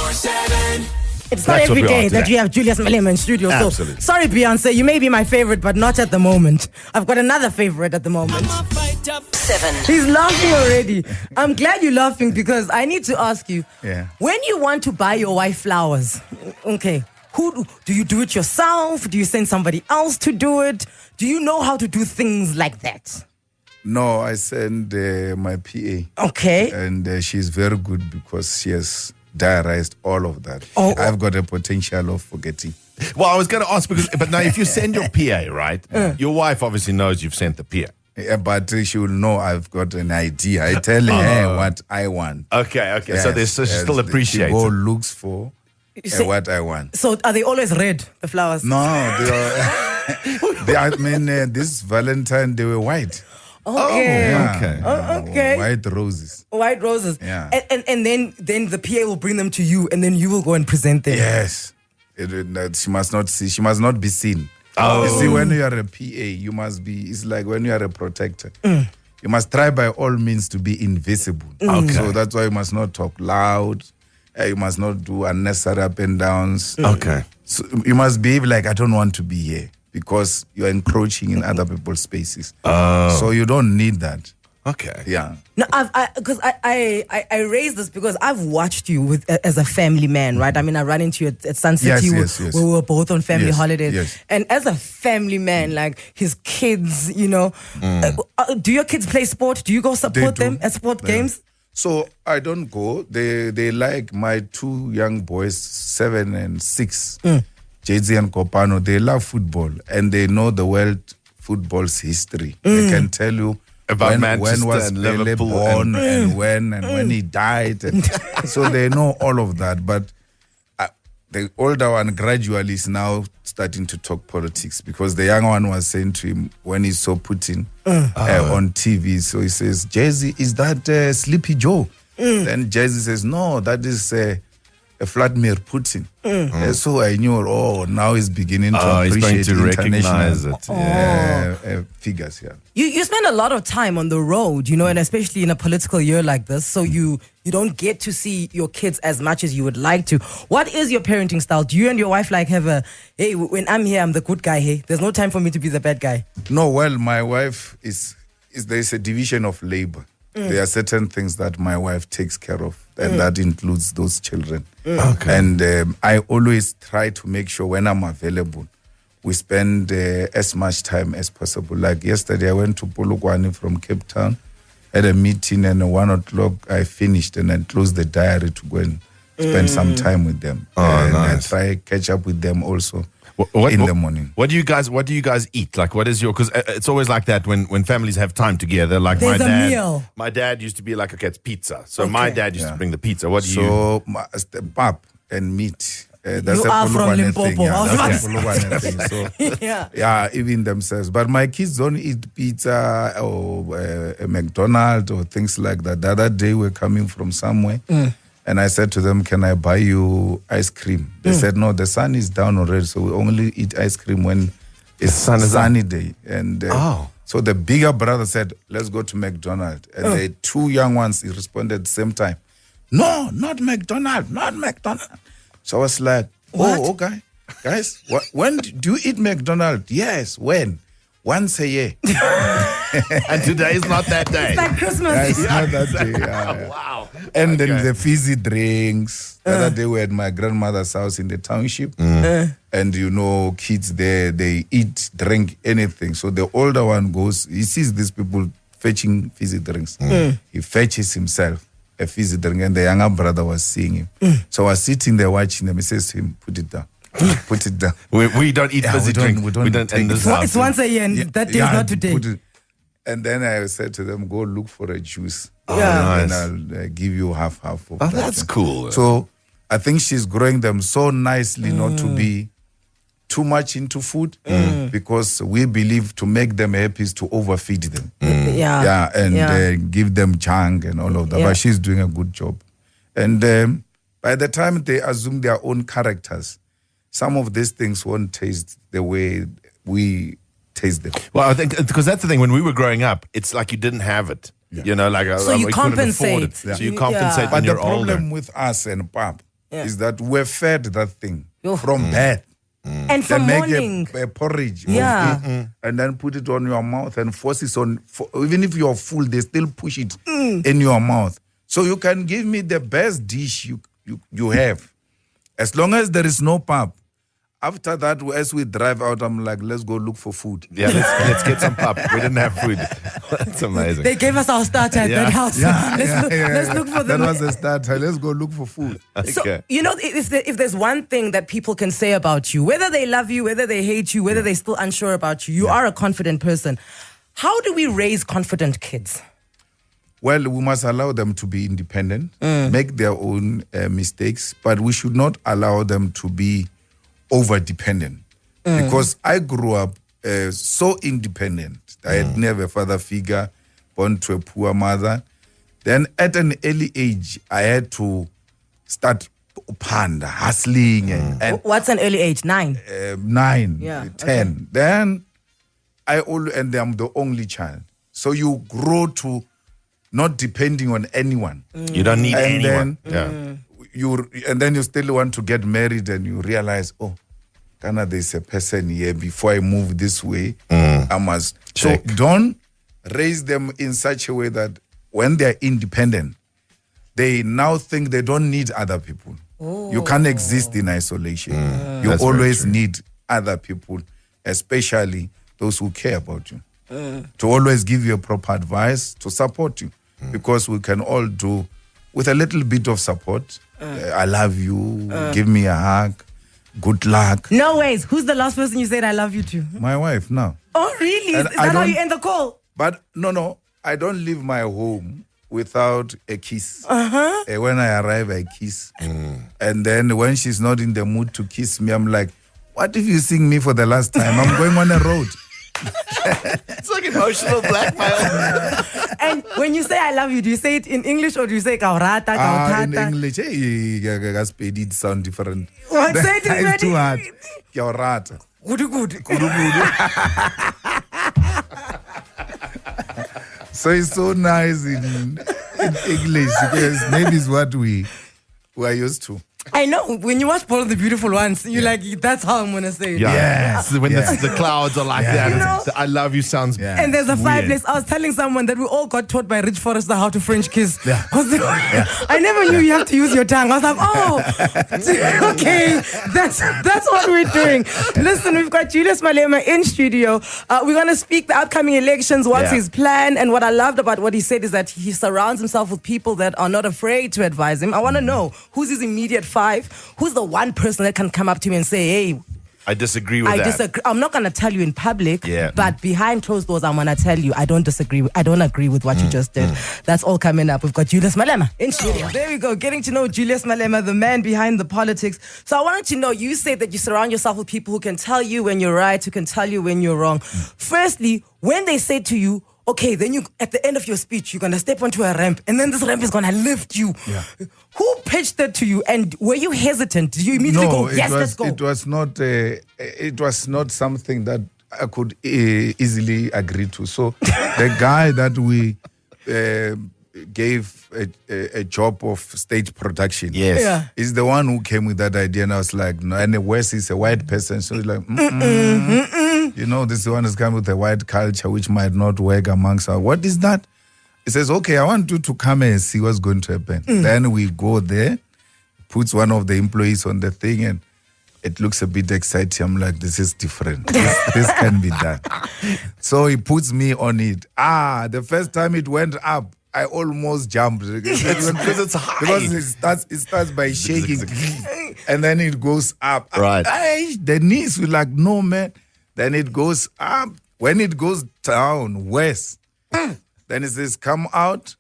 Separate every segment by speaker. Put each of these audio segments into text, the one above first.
Speaker 1: 24/7.
Speaker 2: It's not every day that you have Julius Malema in studio.
Speaker 3: Absolutely.
Speaker 2: So sorry, Beyonce, you may be my favorite, but not at the moment. I've got another favorite at the moment.
Speaker 4: 7.
Speaker 2: He's laughing already. I'm glad you're laughing because I need to ask you.
Speaker 5: Yeah.
Speaker 2: When you want to buy your wife flowers, okay, who do you do it yourself? Do you send somebody else to do it? Do you know how to do things like that?
Speaker 5: No, I send my PA.
Speaker 2: Okay.
Speaker 5: And she's very good because she has diarized all of that.
Speaker 2: Oh.
Speaker 5: I've got a potential of forgetting.
Speaker 3: Well, I was going to ask, but now if you send your PA, right, your wife obviously knows you've sent the PA.
Speaker 5: Yeah, but she will know I've got an idea. I tell her what I want.
Speaker 3: Okay. So there's still appreciated.
Speaker 5: She go looks for what I want.
Speaker 2: So are they always red, the flowers?
Speaker 5: No, this Valentine, they were white.
Speaker 2: Okay.
Speaker 3: Okay.
Speaker 5: White roses.
Speaker 2: White roses.
Speaker 5: Yeah.
Speaker 2: And then the PA will bring them to you, and then you will go and present them.
Speaker 5: Yes. She must not see. She must not be seen.
Speaker 3: Oh.
Speaker 5: You see, when you are a PA, you must be. It's like when you are a protector. You must try by all means to be invisible.
Speaker 3: Okay.
Speaker 5: So that's why you must not talk loud. You must not do unnecessary up and downs.
Speaker 3: Okay.
Speaker 5: So you must behave like I don't want to be here because you are encroaching in other people's spaces. So you don't need that.
Speaker 3: Okay.
Speaker 5: Yeah.
Speaker 2: No, I raised this because I've watched you as a family man, right? I mean, I ran into you at Sun City
Speaker 5: Yes.
Speaker 2: where we were both on family holidays.
Speaker 5: Yes.
Speaker 2: And as a family man, like his kids, do your kids play sport? Do you go support them at sport games?
Speaker 5: So I don't go. They like my two young boys, 7 and 6, Jay-Z and Kopano. They love football and they know the world football's history. They can tell you
Speaker 3: about
Speaker 5: when was
Speaker 3: and
Speaker 5: Pele
Speaker 3: Liverpool
Speaker 5: born and when he died. And so they know all of that. But the older one gradually is now starting to talk politics because the younger one was saying to him when he saw Putin on TV. So he says, Jay-Z, is that Sleepy Joe? Then Jay-Z says, no, that is Vladimir Putin. So I knew, now he's beginning to appreciate
Speaker 3: he's going to recognize
Speaker 5: it. Figures, yeah.
Speaker 2: You spend a lot of time on the road, and especially in a political year like this, so you don't get to see your kids as much as you would like to. What is your parenting style? Do you and your wife have hey, when I'm here, I'm the good guy, hey? There's no time for me to be the bad guy.
Speaker 5: No, well, my wife there's a division of labor. There are certain things that my wife takes care of, and that includes those children.
Speaker 3: Okay.
Speaker 5: And I always try to make sure when I'm available, we spend as much time as possible. Like yesterday, I went to Polokwane from Cape Town, had a meeting, and at 1 o'clock I finished, and I closed the diary to go and spend some time with them. And
Speaker 3: nice.
Speaker 5: I try catch up with them also in the morning.
Speaker 3: What do you guys eat? Like, what is because it's always like that when families have time together. Like
Speaker 2: There's a meal.
Speaker 3: My dad used to be like, okay, it's pizza. So my dad used to bring the pizza. What do you?
Speaker 5: So pap and meat. That's
Speaker 2: You
Speaker 5: a
Speaker 2: are from
Speaker 5: Polokwane
Speaker 2: Limpopo.
Speaker 5: thing, yeah.
Speaker 2: I was
Speaker 5: That's
Speaker 2: about
Speaker 5: a Polokwane thing. So,
Speaker 2: Yeah.
Speaker 5: even themselves. But my kids don't eat pizza or a McDonald's or things like that. The other day we're coming from somewhere. And I said to them, can I buy you ice cream? They said, no, the sun is down already, so we only eat ice cream when it's sunny day. And so the bigger brother said, let's go to McDonald's. And the two young ones responded at the same time, no, not McDonald's, not McDonald's. So I was like, okay. Guys, when do you eat McDonald's? Yes, when? Once a year.
Speaker 3: And today is not that day.
Speaker 2: It's like Christmas.
Speaker 5: Yeah, it's not that day. Yeah.
Speaker 3: Wow.
Speaker 5: And then the fizzy drinks. The other day we had my grandmother's house in the township. And kids there, they eat, drink anything. So the older one goes, he sees these people fetching fizzy drinks. He fetches himself a fizzy drink, and the younger brother was seeing him. So I was sitting there watching them. He says to him, put it down. Put it down.
Speaker 3: We don't eat fizzy drink. We don't
Speaker 5: take
Speaker 3: in this
Speaker 5: it.
Speaker 3: house.
Speaker 2: It's once a year, and that day is not today.
Speaker 5: And then I said to them, go look for a juice.
Speaker 3: Nice.
Speaker 5: And I'll give you half of that.
Speaker 3: That's cool.
Speaker 5: So I think she's growing them so nicely not to be too much into food because we believe to make them happy is to overfeed them. And give them junk and all of that. But she's doing a good job. And by the time they assume their own characters, some of these things won't taste the way we taste them.
Speaker 3: Well, I think because that's the thing. When we were growing up, it's like you didn't have it.
Speaker 5: Yeah.
Speaker 3: You know, like
Speaker 2: So you
Speaker 3: we couldn't afford
Speaker 2: compensate.
Speaker 3: it. So you compensate
Speaker 5: But
Speaker 3: when
Speaker 5: the
Speaker 3: you're
Speaker 5: problem
Speaker 3: older.
Speaker 5: with us and Pap is that we're fed that thing
Speaker 2: Yo.
Speaker 5: from birth.
Speaker 2: And
Speaker 5: They
Speaker 2: from
Speaker 5: make
Speaker 2: morning.
Speaker 5: a porridge
Speaker 2: Yeah.
Speaker 5: of it, and then put it on your mouth and force it on. Even if you're full, they still push it in your mouth. So you can give me the best dish you have. As long as there is no pap. After that, as we drive out, I'm like, let's go look for food.
Speaker 3: Yeah, let's get some pap. We didn't have food. That's amazing.
Speaker 2: They gave us our starter at that house. Let's look for them.
Speaker 5: That was the starter. Let's go look for food.
Speaker 2: So,
Speaker 3: Okay.
Speaker 2: you know, if there's one thing that people can say about you, whether they love you, whether they hate you, whether they're still unsure about you, you are a confident person. How do we raise confident kids?
Speaker 5: Well, we must allow them to be independent, make their own mistakes, but we should not allow them to be over-dependent. Because I grew up so independent. I had never a father figure, born to a poor mother. Then at an early age, I had to start hustling. And
Speaker 2: What's an early age? 9?
Speaker 5: 9,
Speaker 2: Yeah,
Speaker 5: 10. Then and I'm the only child. So you grow to not depending on anyone.
Speaker 3: You don't need
Speaker 5: And
Speaker 3: anyone.
Speaker 5: then you still want to get married and you realize, oh, Ghana, there's a person here. Before I move this way, I must.
Speaker 3: Check.
Speaker 5: So don't raise them in such a way that when they're independent, they now think they don't need other people. You can't exist in isolation. You
Speaker 3: That's very
Speaker 5: always
Speaker 3: true.
Speaker 5: need other people, especially those who care about you, to always give you proper advice, to support you, because we can all do with a little bit of support. I love you, give me a hug, good luck.
Speaker 2: No ways. Who's the last person you said I love you to?
Speaker 5: My wife now.
Speaker 2: Oh, really?
Speaker 5: And
Speaker 2: Is
Speaker 5: I
Speaker 2: that how
Speaker 5: don't-
Speaker 2: you end the call?
Speaker 5: But no, I don't leave my home without a kiss. When I arrive, I kiss. And then when she's not in the mood to kiss me, I'm like, what if you sing me for the last time? I'm going on a road.
Speaker 3: It's like emotional blackmail.
Speaker 2: And when you say I love you, do you say it in English or do you say kaurata,
Speaker 5: In
Speaker 2: kautata?
Speaker 5: English, it sound different.
Speaker 2: What? Say it in
Speaker 5: It's too hard.
Speaker 2: English.
Speaker 5: Ke a o rata.
Speaker 2: Good.
Speaker 5: So it's so nice in English because maybe it's what we are used to.
Speaker 2: I know. When you watch Paul the Beautiful Ones, you're like, that's how I'm going to say it.
Speaker 3: Yeah.
Speaker 5: Yes.
Speaker 3: When
Speaker 5: Yeah.
Speaker 3: the clouds are like that,
Speaker 2: You know-
Speaker 3: I love you sounds
Speaker 5: Yeah.
Speaker 2: And there's a
Speaker 3: weird.
Speaker 2: fireplace. I was telling someone that we all got taught by Rich Forrester how to French kiss.
Speaker 5: Yeah.
Speaker 2: 'Cause I never knew you have to use your tongue. I was like, oh, okay, that's what we're doing. Listen, we've got Julius Malema in studio. We're going to speak the upcoming elections, what's
Speaker 3: Yeah.
Speaker 2: his plan. And what I loved about what he said is that he surrounds himself with people that are not afraid to advise him. I want to know who's his immediate 5, who's the one person that can come up to me and say, hey,
Speaker 3: I disagree with
Speaker 2: I
Speaker 3: that.
Speaker 2: disagree. I'm not going to tell you in public,
Speaker 3: Yeah.
Speaker 2: but behind closed doors, I'm going to tell you I don't disagree. I don't agree with what you just did. That's all coming up. We've got Julius Malema in studio. There we go. Getting to know Julius Malema, the man behind the politics. So I wanted to know, you said that you surround yourself with people who can tell you when you're right, who can tell you when you're wrong. Firstly, when they say to you, okay, then you at the end of your speech, you're going to step onto a ramp and then this ramp is going to lift you.
Speaker 5: Yeah.
Speaker 2: Who pitched that to you? And were you hesitant? Did you immediately go, yes, let's go?
Speaker 5: It was not something that I could easily agree to. So the guy that we gave a job of stage production,
Speaker 3: Yes.
Speaker 2: Yeah.
Speaker 5: is the one who came with that idea, and I was like, no. And Wes is a white person, so he's like, you know, this one is coming with a white culture which might not work amongst us. What is that? He says, okay, I want you to come and see what's going to happen. Then we go there, puts one of the employees on the thing, and it looks a bit exciting. I'm like, this is different. This can be done. So he puts me on it. The first time it went up, I almost jumped.
Speaker 3: Because it's high.
Speaker 5: Because it starts by shaking. And then it goes up.
Speaker 3: Right.
Speaker 5: The knees were like, no, man. Then it goes up. When it goes down, west, then it says, come out,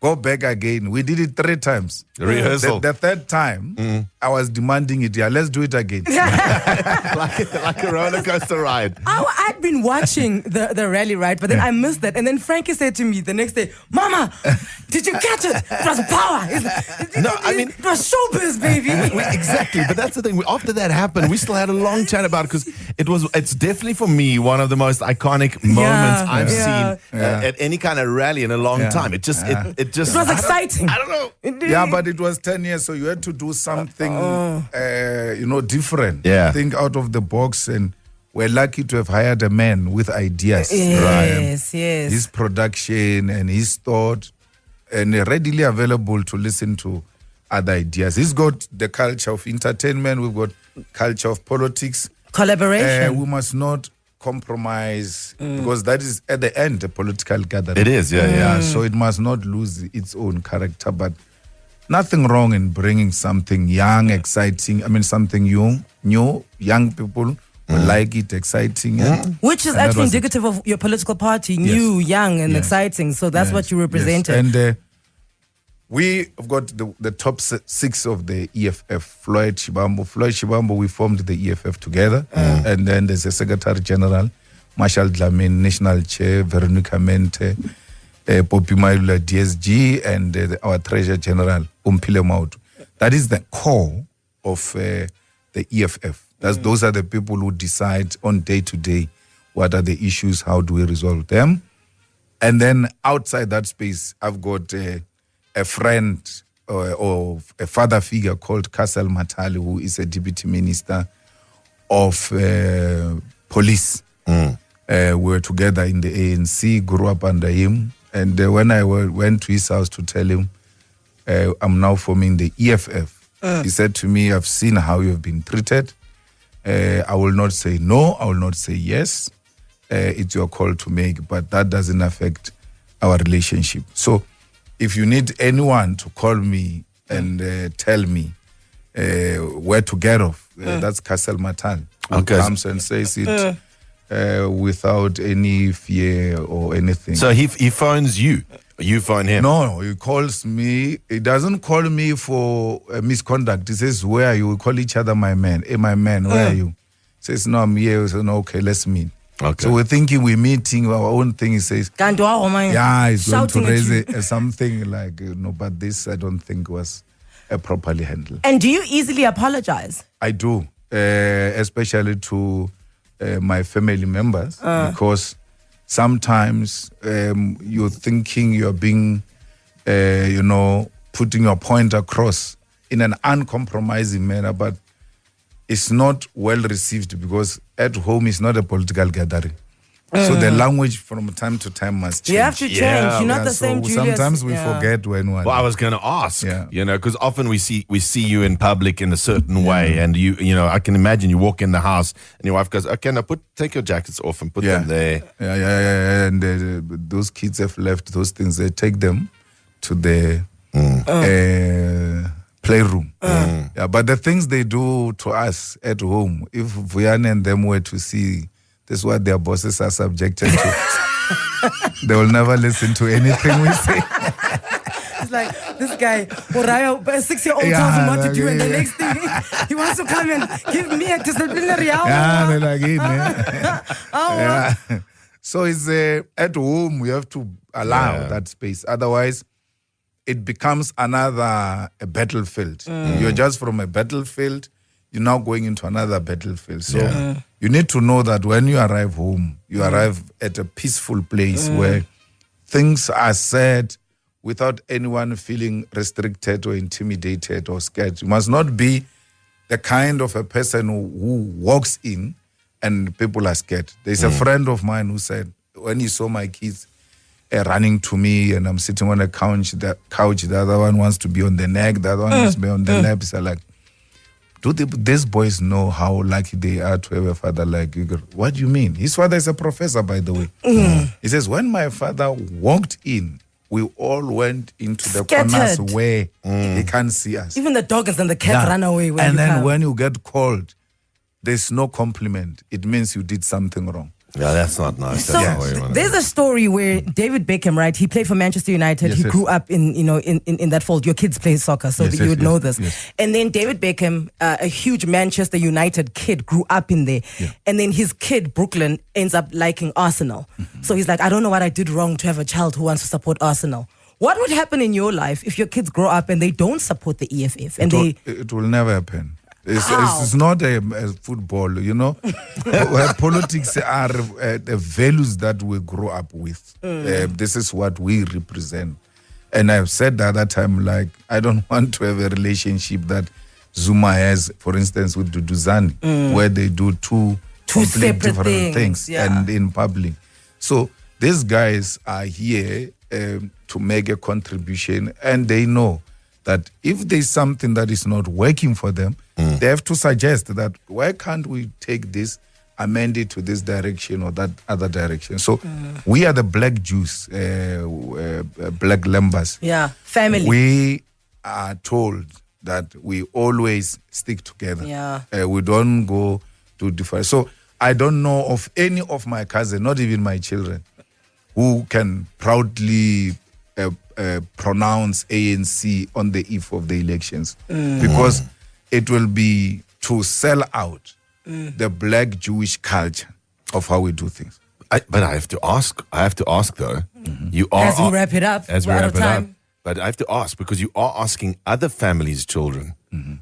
Speaker 5: go back again. We did it 3 times.
Speaker 3: Rehearsal.
Speaker 5: The third time, I was demanding it. Yeah, let's do it again.
Speaker 3: like a roller coaster ride.
Speaker 2: I'd been watching the rally, right? But then I missed that. And then Frankie said to me the next day, Mama, did you catch it? It was power. It was showbiz, baby.
Speaker 3: Exactly, but that's the thing. After that happened, we still had a long chat about it because It's definitely for me one of the most iconic moments I've
Speaker 2: yeah.
Speaker 3: seen at any kind of rally in a long time. It just
Speaker 2: It was exciting.
Speaker 3: I don't know.
Speaker 5: Yeah, but it was 10 years, so you had to do something, different.
Speaker 3: Yeah.
Speaker 5: Think out of the box, and we're lucky to have hired a man with ideas.
Speaker 2: Yes, yes.
Speaker 5: His production and his thought, and readily available to listen to other ideas. He's got the culture of entertainment. We've got culture of politics.
Speaker 2: Collaboration.
Speaker 5: We must not compromise because that is at the end a political gathering.
Speaker 3: It is, yeah.
Speaker 5: So it must not lose its own character. But nothing wrong in bringing something young, exciting. I mean, something new, young people will like it, exciting.
Speaker 2: Which is actually indicative of your political party, new, young, and exciting. So that's what you represented.
Speaker 5: And we have got the top 6 of the EFF. Floyd Shibambo, we formed the EFF together. And then there's a Secretary General, Marshall Dlamini, National Chair, Veronica Mente, Poppy Mailula, DSG, and our Treasurer General, Umpile Mautu. That is the core of the EFF. Those are the people who decide on day to day what are the issues, how do we resolve them. And then outside that space, I've got a friend or a father figure called Castle Matali, who is a deputy minister of police. We were together in the ANC, grew up under him. And when I went to his house to tell him, I'm now forming the EFF, he said to me, I've seen how you've been treated. I will not say no, I will not say yes. It's your call to make, but that doesn't affect our relationship. So if you need anyone to call me and tell me where to get off, that's Castle Matan, who comes and says it without any fear or anything.
Speaker 3: So he phones you. You phone him?
Speaker 5: No, he calls me. He doesn't call me for misconduct. He says, where are you? We call each other my man. Hey, my man, where are you? He says, no, I'm here. We say, no, okay, let's meet.
Speaker 3: Okay.
Speaker 5: So we're thinking we're meeting our own thing. He says, yeah, he's going to raise something like, but this I don't think was properly handled.
Speaker 2: And do you easily apologize?
Speaker 5: I do, especially to my family members, because sometimes you're thinking you're being, putting your point across in an uncompromising manner, but it's not well received because at home it's not a political gathering. So the language from time to time must change.
Speaker 2: You have to change. You're not the same Julius.
Speaker 5: Sometimes we forget when one.
Speaker 3: Well, I was going to ask, because often we see you in public in a certain way, and I can imagine you walk in the house and your wife goes, "Okay, now take your jackets off and put them there."
Speaker 5: Yeah. And those kids have left those things. They take them to the playroom. Yeah, but the things they do to us at home, if Vuyane and them were to see. This is what their bosses are subjected to. They will never listen to anything we say.
Speaker 2: It's like, this guy, a 6-year-old tells him what to do, and the next thing, he wants to come and give me a disciplinary hour.
Speaker 5: Yeah, they're like, So it's at home, we have to allow that space. Otherwise, it becomes a battlefield. You're just from a battlefield, you're now going into another battlefield. So you need to know that when you arrive home, you arrive at a peaceful place where things are said without anyone feeling restricted or intimidated or scared. You must not be the kind of a person who walks in and people are scared. There's a friend of mine who said, when he saw my kids running to me and I'm sitting on a couch, the other one wants to be on the neck, the other one wants to be on the lap. He's like, these boys know how lucky they are to have a father like you? What do you mean? His father is a professor, by the way. He says, when my father walked in, we all went into the corners where he can't see us.
Speaker 2: Even the dogs and the cats run away.
Speaker 5: When you get called, there's no compliment. It means you did something wrong.
Speaker 3: Yeah, that's not nice.
Speaker 2: So there's a story where David Beckham, right? He played for Manchester United. He grew up in that fold. Your kids play soccer, so you would know this. Yes. And then David Beckham, a huge Manchester United kid, grew up in there. Yeah. And then his kid, Brooklyn, ends up liking Arsenal. So he's like, I don't know what I did wrong to have a child who wants to support Arsenal. What would happen in your life if your kids grow up and they don't support the EFF? And
Speaker 5: it will never happen. It's not a football, you know. Where politics are the values that we grow up with. This is what we represent. And I've said the other time, like, I don't want to have a relationship that Zuma has, for instance, with Duduzane, where they do two complete different things and in public. So these guys are here to make a contribution, and they know that if there's something that is not working for them, they have to suggest that, why can't we take this, amend it to this direction or that other direction? So we are the black Jews, black Lembas.
Speaker 2: Yeah, family.
Speaker 5: We are told that we always stick together.
Speaker 2: Yeah.
Speaker 5: We don't go to different. So I don't know of any of my cousins, not even my children, who can proudly pronounce ANC on the eve of the elections, because it will be to sell out the black Jewish culture of how we do things.
Speaker 3: But I have to ask though, you are,
Speaker 2: as we wrap it up,
Speaker 3: as we wrap it up, but I have to ask, because you are asking other families' children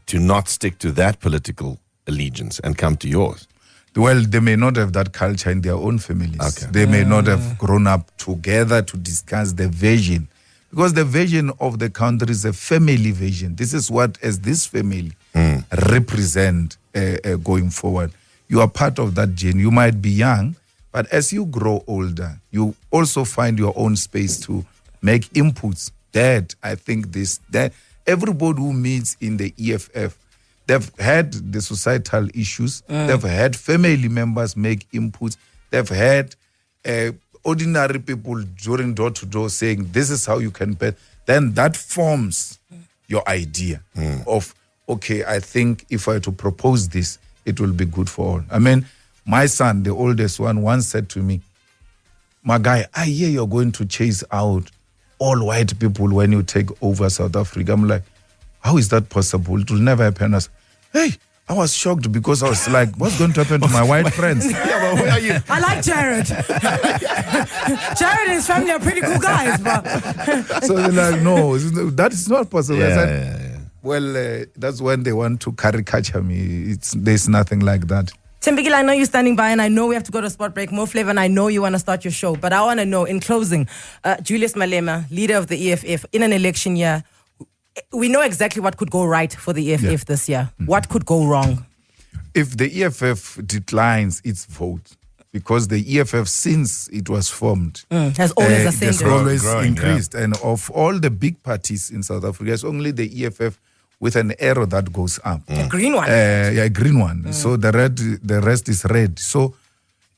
Speaker 3: to not stick to that political allegiance and come to yours.
Speaker 5: Well, they may not have that culture in their own families.
Speaker 3: Okay.
Speaker 5: They may not have grown up together to discuss the vision. Because the vision of the country is a family vision. This is what, as this family, represent going forward. You are part of that journey. You might be young, but as you grow older, you also find your own space to make inputs. That, I think that everybody who meets in the EFF, they've had the societal issues. They've had family members make inputs. They've had ordinary people during door-to-door saying, this is how you can bet. Then that forms your idea of, okay, I think if I were to propose this, it will be good for all. I mean, my son, the oldest one, once said to me, my guy, I hear you're going to chase out all white people when you take over South Africa. I'm like, how is that possible? It will never happen. I said, hey, I was shocked because I was like, what's going to happen to my white friends?
Speaker 3: Yeah, but who are you?
Speaker 2: I like Jared. Jared and his family are pretty cool guys, but
Speaker 5: So they're like, no, that is not possible. I said,
Speaker 3: Yeah.
Speaker 5: well, that's when they want to caricature me. There's nothing like that.
Speaker 2: Timbikile, I know you're standing by, and I know we have to go to a spot break. More Flavor, and I know you want to start your show, but I want to know, in closing, Julius Malema, leader of the EFF, in an election year, we know exactly what could go right for the EFF this year. What could go wrong?
Speaker 5: If the EFF declines its vote, because the EFF, since it was formed,
Speaker 2: Has always
Speaker 5: it
Speaker 2: ascended.
Speaker 5: has always
Speaker 3: Growing,
Speaker 5: increased. And of all the big parties in South Africa, it's only the EFF with an arrow that goes up.
Speaker 2: A green one.
Speaker 5: A green one. So the rest is red. So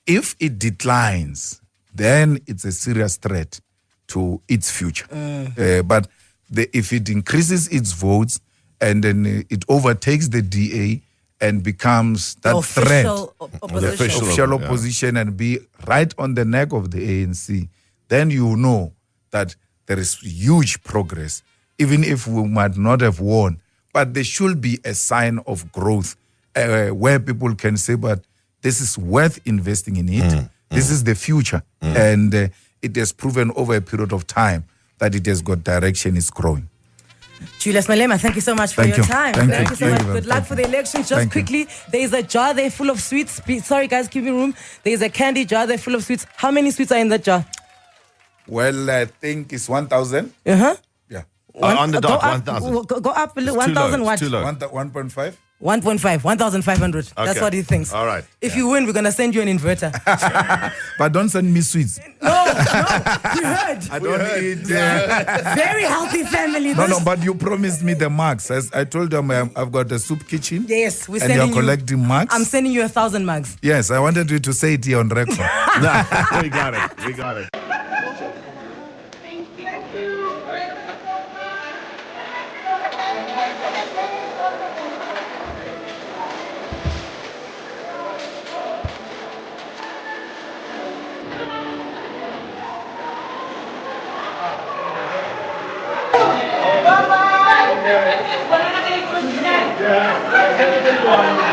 Speaker 5: if it declines, then it's a serious threat to its future. But if it increases its votes and then it overtakes the DA and becomes that threat, official opposition, and be right on the neck of the ANC, then you know that there is huge progress, even if we might not have won. But there should be a sign of growth where people can say, but this is worth investing in it. This is the future. And it has proven over a period of time that it has got direction, it's growing.
Speaker 2: Julius Malema, thank you so much for your time. Thank you so much. Good luck for the elections. Just quickly, there is a jar there full of sweets. Sorry, guys, give me room. There is a candy jar there full of sweets. How many sweets are in that jar?
Speaker 5: Well, I think it's 1,000.
Speaker 2: Uh-huh.
Speaker 5: Yeah.
Speaker 3: On the dot, 1,000.
Speaker 2: Go up a little. 1,000 what?
Speaker 3: Too low.
Speaker 5: 1.5?
Speaker 2: 1.5, 1,500. That's
Speaker 3: Okay.
Speaker 2: what he thinks.
Speaker 3: All right.
Speaker 2: If you win, we're going to send you an inverter.
Speaker 5: But don't send me sweets.
Speaker 2: No, you heard.
Speaker 5: I don't eat.
Speaker 2: Very healthy family.
Speaker 5: No, but you promised me the marks. As I told them, I've got a soup kitchen.
Speaker 2: Yes, we're
Speaker 5: and
Speaker 2: sending
Speaker 5: you're collecting marks.
Speaker 2: I'm sending you 1,000 mugs.
Speaker 5: Yes, I wanted you to say it here on record.
Speaker 3: We got it. We got it.
Speaker 1: Yeah.